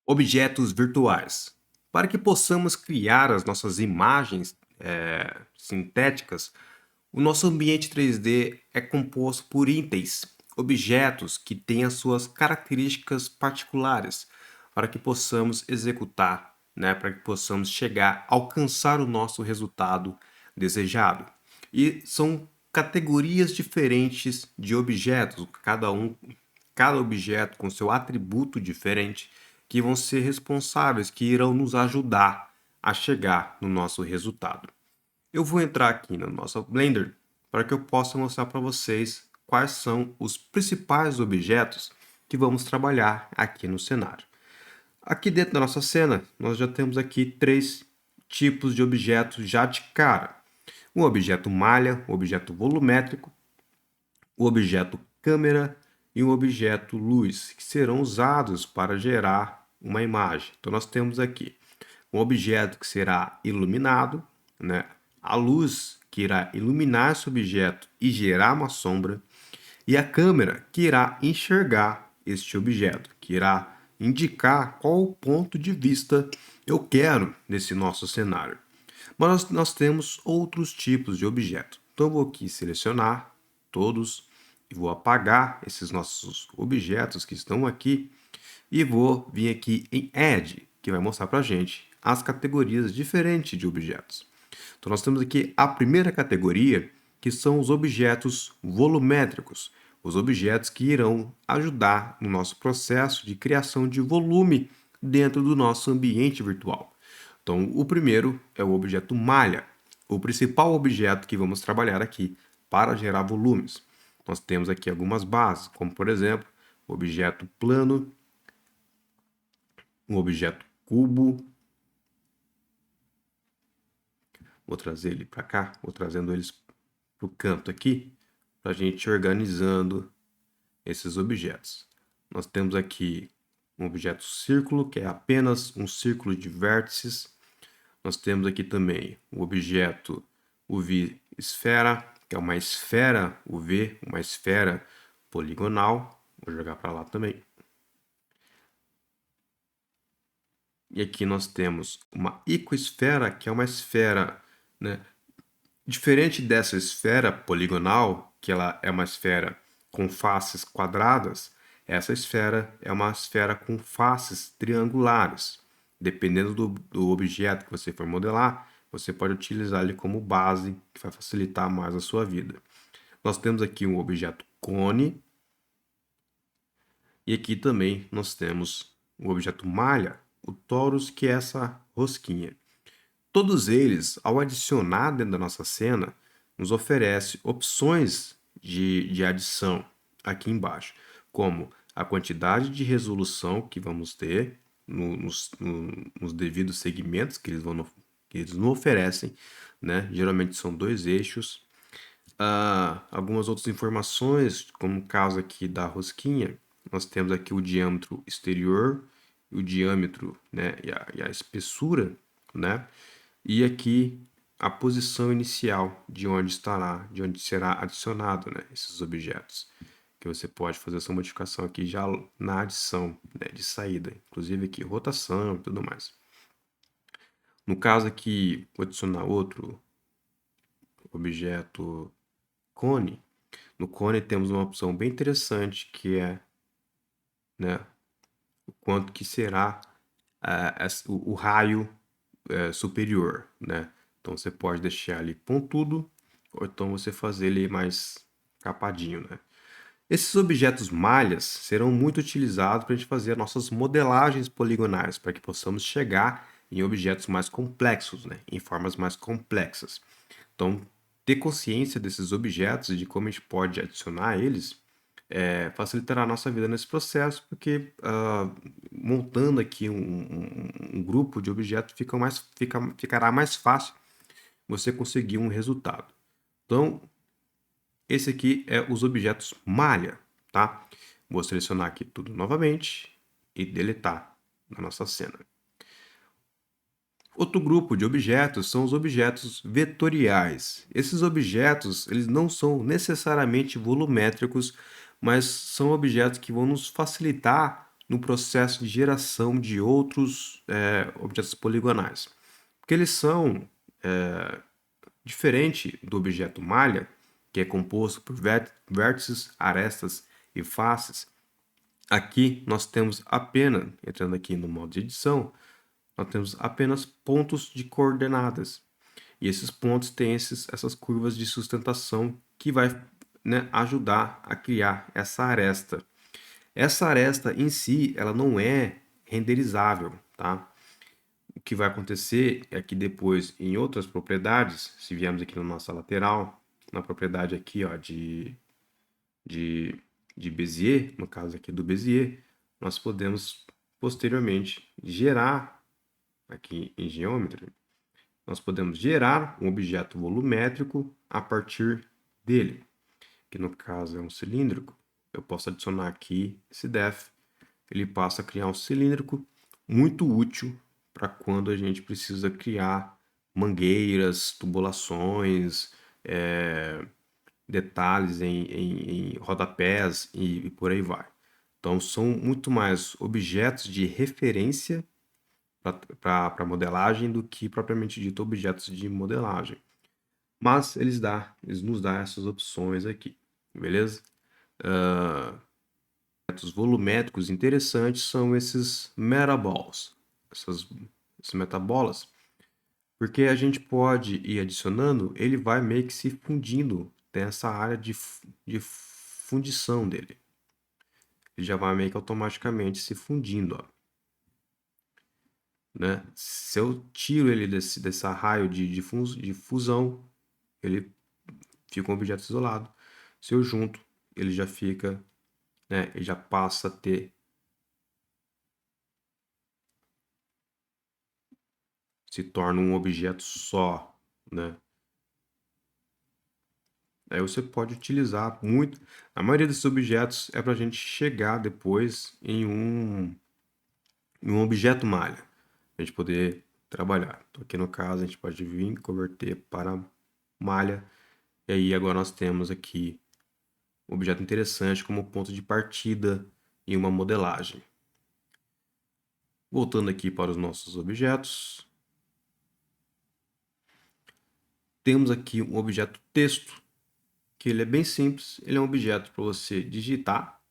Objetos virtuais. Para que possamos criar as nossas imagens sintéticas, o nosso ambiente 3D é composto por itens, objetos que têm as suas características particulares, para que possamos executar, para que possamos chegar, alcançar o nosso resultado desejado. E são categorias diferentes de objetos, cada objeto com seu atributo diferente, que vão ser responsáveis, que irão nos ajudar a chegar no nosso resultado. Eu vou entrar aqui no nosso Blender para que eu possa mostrar para vocês quais são os principais objetos que vamos trabalhar aqui no cenário. Aqui dentro da nossa cena, nós já temos aqui três tipos de objetos já de cara. O objeto malha, o objeto volumétrico, o objeto câmera e o objeto luz, que serão usados para gerar uma imagem. Então nós temos aqui um objeto que será iluminado, a luz que irá iluminar esse objeto e gerar uma sombra, e a câmera que irá enxergar este objeto, que irá indicar qual o ponto de vista eu quero nesse nosso cenário. Mas nós temos outros tipos de objeto. Então eu vou aqui selecionar todos e vou apagar esses nossos objetos que estão aqui e vou vir aqui em Add, que vai mostrar para a gente as categorias diferentes de objetos. Então nós temos aqui a primeira categoria, que são os objetos volumétricos, os objetos que irão ajudar no nosso processo de criação de volume dentro do nosso ambiente virtual. Então, o primeiro é o objeto malha, o principal objeto que vamos trabalhar aqui para gerar volumes. Nós temos aqui algumas bases, como por exemplo, o objeto plano, um objeto cubo. Vou trazer ele para cá, vou trazendo eles para o canto aqui, para a gente ir organizando esses objetos. Nós temos aqui um objeto círculo, que é apenas um círculo de vértices. Nós temos aqui também o objeto UV esfera, que é uma esfera UV, uma esfera poligonal. Vou jogar para lá também. E aqui nós temos uma icoesfera, que é uma esfera, diferente dessa esfera poligonal, que ela é uma esfera com faces quadradas, essa esfera é uma esfera com faces triangulares. Dependendo do objeto que você for modelar, você pode utilizar ele como base, que vai facilitar mais a sua vida. Nós temos aqui um objeto cone, e aqui também nós temos o objeto malha, o torus, que é essa rosquinha. Todos eles, ao adicionar dentro da nossa cena, nos oferece opções de adição aqui embaixo, como a quantidade de resolução que vamos ter nos devidos segmentos que eles nos oferecem, Geralmente são 2 eixos. Algumas outras informações, como o caso aqui da rosquinha, nós temos aqui o diâmetro exterior, o diâmetro, e a espessura, e aqui a posição inicial de onde será adicionado, esses objetos. Que você pode fazer essa modificação aqui já na adição, de saída, inclusive aqui rotação e tudo mais. No caso aqui, vou adicionar outro objeto cone. No cone temos uma opção bem interessante que é, o quanto que será o raio superior, Então você pode deixar ele pontudo ou então você fazer ele mais capadinho, Esses objetos malhas serão muito utilizados para a gente fazer nossas modelagens poligonais, para que possamos chegar em objetos mais complexos, em formas mais complexas. Então, ter consciência desses objetos e de como a gente pode adicionar eles facilitará a nossa vida nesse processo, porque montando aqui um grupo de objetos ficará mais fácil você conseguir um resultado. Então, esse aqui é os objetos malha, tá? Vou selecionar aqui tudo novamente e deletar na nossa cena. Outro grupo de objetos são os objetos vetoriais. Esses objetos, eles não são necessariamente volumétricos, mas são objetos que vão nos facilitar no processo de geração de outros objetos poligonais. Porque eles são diferente do objeto malha, que é composto por vértices, arestas e faces. Aqui nós temos apenas, entrando aqui no modo de edição, nós temos apenas pontos de coordenadas. E esses pontos têm essas curvas de sustentação que vai, né, ajudar a criar essa aresta. Essa aresta em si, ela não é renderizável, tá? O que vai acontecer é que depois, em outras propriedades, se viemos aqui na nossa lateral, na propriedade aqui, ó, de, de Bézier, no caso aqui do Bézier, nós podemos posteriormente gerar, aqui em Geometry, nós podemos gerar um objeto volumétrico a partir dele, que no caso é um cilíndrico. Eu posso adicionar aqui esse def, ele passa a criar um cilíndrico muito útil para quando a gente precisa criar mangueiras, tubulações, detalhes em rodapés e por aí vai. Então, são muito mais objetos de referência para modelagem do que propriamente dito objetos de modelagem. Mas eles nos dão essas opções aqui, beleza? Objetos volumétricos interessantes são esses metaballs, essas metabolas, porque a gente pode ir adicionando, ele vai meio que se fundindo, tem essa área de fundição dele. Ele já vai meio que automaticamente se fundindo, ó. Né? Se eu tiro ele dessa raio de fusão, ele fica um objeto isolado. Se eu junto, ele já fica, né, ele já passa a ter, se torna um objeto só, né? Aí você pode utilizar muito. A maioria desses objetos é para a gente chegar depois em um objeto malha, a gente poder trabalhar. Então, aqui no caso, a gente pode vir converter para malha. E aí agora nós temos aqui um objeto interessante como ponto de partida em uma modelagem. Voltando aqui para os nossos objetos. Temos aqui um objeto texto, que ele é bem simples. Ele é um objeto para você digitar,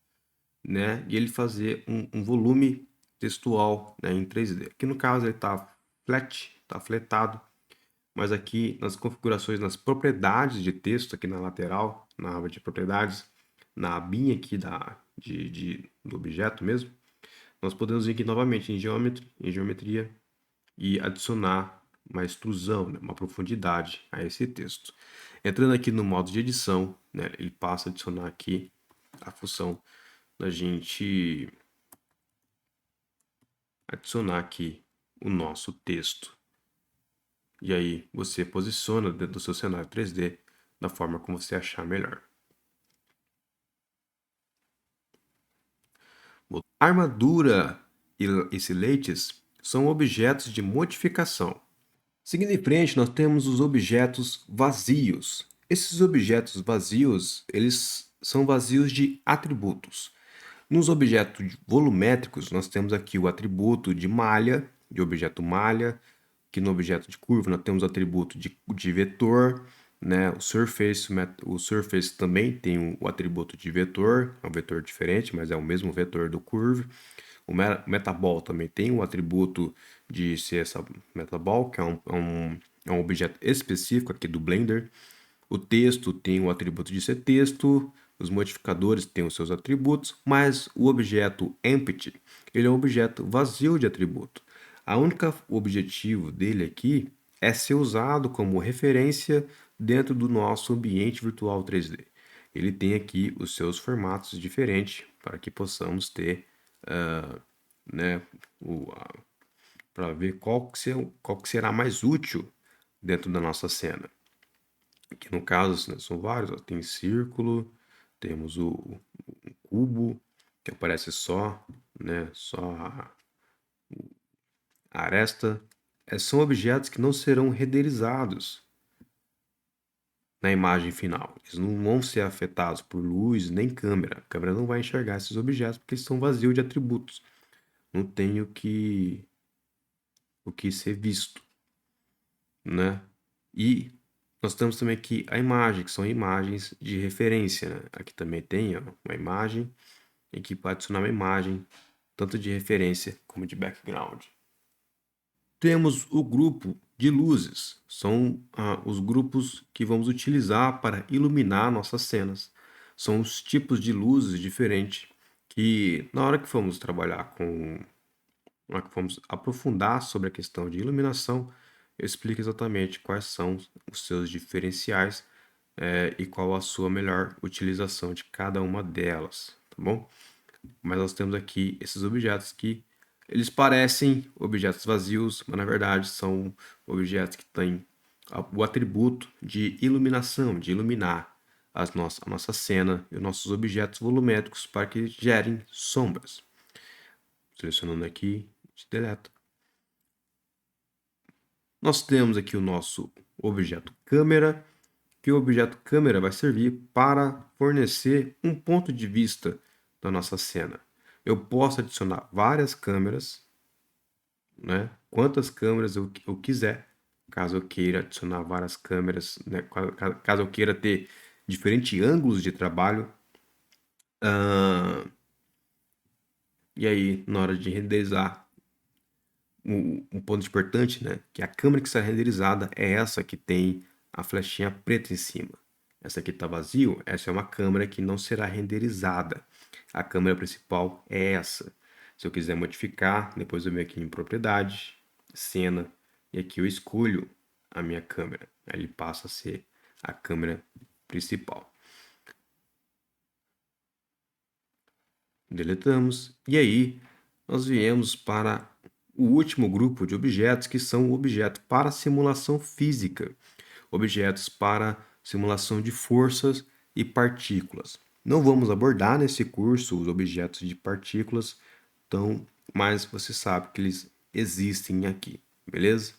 né, e ele fazer um volume textual, né, em 3D. Aqui no caso ele está flat, está fletado, mas aqui nas configurações, nas propriedades de texto, aqui na lateral, na aba de propriedades, na abinha aqui do objeto mesmo, nós podemos vir aqui novamente em geometria e adicionar uma extrusão, né, uma profundidade a esse texto. Entrando aqui no modo de edição, né, ele passa a adicionar aqui a função da gente adicionar aqui o nosso texto. E aí você posiciona dentro do seu cenário 3D da forma como você achar melhor. Armadura e siletes são objetos de modificação. Seguindo em frente, nós temos os objetos vazios. Esses objetos vazios, eles são vazios de atributos. Nos objetos volumétricos, nós temos aqui o atributo de malha, de objeto malha, que no objeto de curva nós temos o atributo de vetor, né? O surface também tem o atributo de vetor, é um vetor diferente, mas é o mesmo vetor do curve. O metaball também tem o atributo de ser essa metaball, que é um objeto específico aqui do Blender. O texto tem o atributo de ser texto, os modificadores têm os seus atributos, mas o objeto empty, ele é um objeto vazio de atributo. A única objetivo dele aqui é ser usado como referência dentro do nosso ambiente virtual 3D. Ele tem aqui os seus formatos diferentes para que possamos ter, né, para ver qual que será mais útil dentro da nossa cena. Aqui no caso, né, são vários, ó, tem círculo, temos o cubo, que aparece só, né, só a aresta. São objetos que não serão renderizados, na imagem final. Eles não vão ser afetados por luz nem câmera. A câmera não vai enxergar esses objetos porque eles são vazios de atributos. Não tem o que ser visto, né? E nós temos também aqui a imagem, que são imagens de referência, né? Aqui também tem, ó, uma imagem, e aqui pode adicionar uma imagem, tanto de referência como de background. Temos o grupo de luzes, são os grupos que vamos utilizar para iluminar nossas cenas. São os tipos de luzes diferentes que, na hora que formos trabalhar na hora que formos aprofundar sobre a questão de iluminação, eu explico exatamente quais são os seus diferenciais e qual a sua melhor utilização de cada uma delas, tá bom? Mas nós temos aqui esses objetos que eles parecem objetos vazios, mas na verdade são objetos que têm o atributo de iluminação, de iluminar a nossa cena e os nossos objetos volumétricos para que gerem sombras. Selecionando aqui, deleto. Nós temos aqui o nosso objeto câmera, que o objeto câmera vai servir para fornecer um ponto de vista da nossa cena. Eu posso adicionar várias câmeras, né? Quantas câmeras eu quiser, caso eu queira adicionar várias câmeras, né? Caso eu queira ter diferentes ângulos de trabalho. E aí, na hora de renderizar, um ponto importante, né? Que a câmera que será renderizada é essa que tem a flechinha preta em cima. Essa aqui está vazio, essa é uma câmera que não será renderizada. A câmera principal é essa. Se eu quiser modificar, depois eu venho aqui em propriedade, cena, e aqui eu escolho a minha câmera. Aí ele passa a ser a câmera principal. Deletamos, e aí nós viemos para o último grupo de objetos, que são objetos para simulação física, objetos para simulação de forças e partículas. Não vamos abordar nesse curso os objetos de partículas, então, mas você sabe que eles existem aqui, beleza?